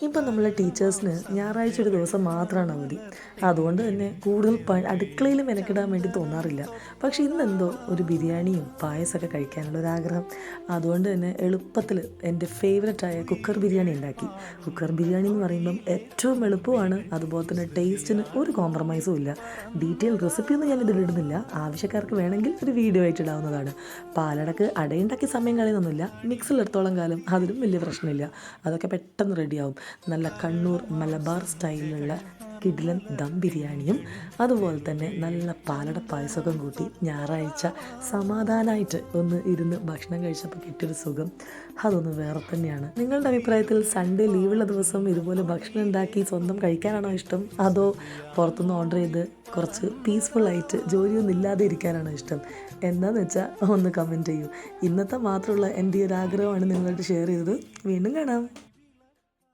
ഇപ്പം നമ്മളെ ടീച്ചേഴ്സിന് ഞായറാഴ്ച ഒരു ദിവസം മാത്രമാണ് അവധി. അതുകൊണ്ട് തന്നെ കൂടുതൽ അടുക്കളയിൽ മെനക്കിടാൻ വേണ്ടി തോന്നാറില്ല. പക്ഷേ ഇന്നെന്തോ ഒരു ബിരിയാണിയും പായസമൊക്കെ കഴിക്കാനുള്ളൊരാഗ്രഹം. അതുകൊണ്ട് തന്നെ എളുപ്പത്തിൽ എൻ്റെ ഫേവററ്റായ കുക്കർ ബിരിയാണി ഉണ്ടാക്കി. കുക്കർ ബിരിയാണി എന്ന് പറയുമ്പം ഏറ്റവും എളുപ്പമാണ്, അതുപോലെ തന്നെ ടേസ്റ്റിന് ഒരു കോംപ്രമൈസും ഇല്ല. ഡീറ്റെയിൽ റെസിപ്പിയൊന്നും ഞാൻ ഇതിലിടുന്നില്ല, ആവശ്യക്കാർക്ക് വേണമെങ്കിൽ ഒരു വീഡിയോ ആയിട്ട് ഇടാവുന്നതാണ്. പാലടക്ക് അടയുണ്ടാക്കി സമയം കളയുന്നൊന്നുമില്ല, മിക്സിലെടുത്തോളം കാലം അതിലും വലിയ പ്രശ്നമില്ല. അതൊക്കെ പെട്ടെന്ന് റെഡിയാവും. നല്ല കണ്ണൂർ മലബാർ സ്റ്റൈലിലുള്ള കിടിലൻ ദം ബിരിയാണിയും അതുപോലെ തന്നെ നല്ല പാലട പായസമൊക്കെ കൂട്ടി ഞായറാഴ്ച സമാധാനമായിട്ട് ഒന്ന് ഇരുന്ന് ഭക്ഷണം കഴിച്ചപ്പോൾ കിട്ടിയൊരു സുഖം അതൊന്ന് വേറെ തന്നെയാണ്. നിങ്ങളുടെ അഭിപ്രായത്തിൽ സൺഡേ ലീവുള്ള ദിവസം ഇതുപോലെ ഭക്ഷണം ഉണ്ടാക്കി സ്വന്തം കഴിക്കാനാണോ ഇഷ്ടം, അതോ പുറത്തുനിന്ന് ഓർഡർ ചെയ്ത് കുറച്ച് പീസ്ഫുള്ളായിട്ട് ജോലിയൊന്നും ഇല്ലാതെ ഇരിക്കാനാണോ ഇഷ്ടം? എന്താണെന്ന് വെച്ചാൽ ഒന്ന് കമൻറ്റ് ചെയ്യൂ. ഇന്നത്തെ മാത്രമുള്ള എൻ്റെ ഒരു ആഗ്രഹമാണ് നിങ്ങളായിട്ട് ഷെയർ ചെയ്തത്. വീണ്ടും കാണാം.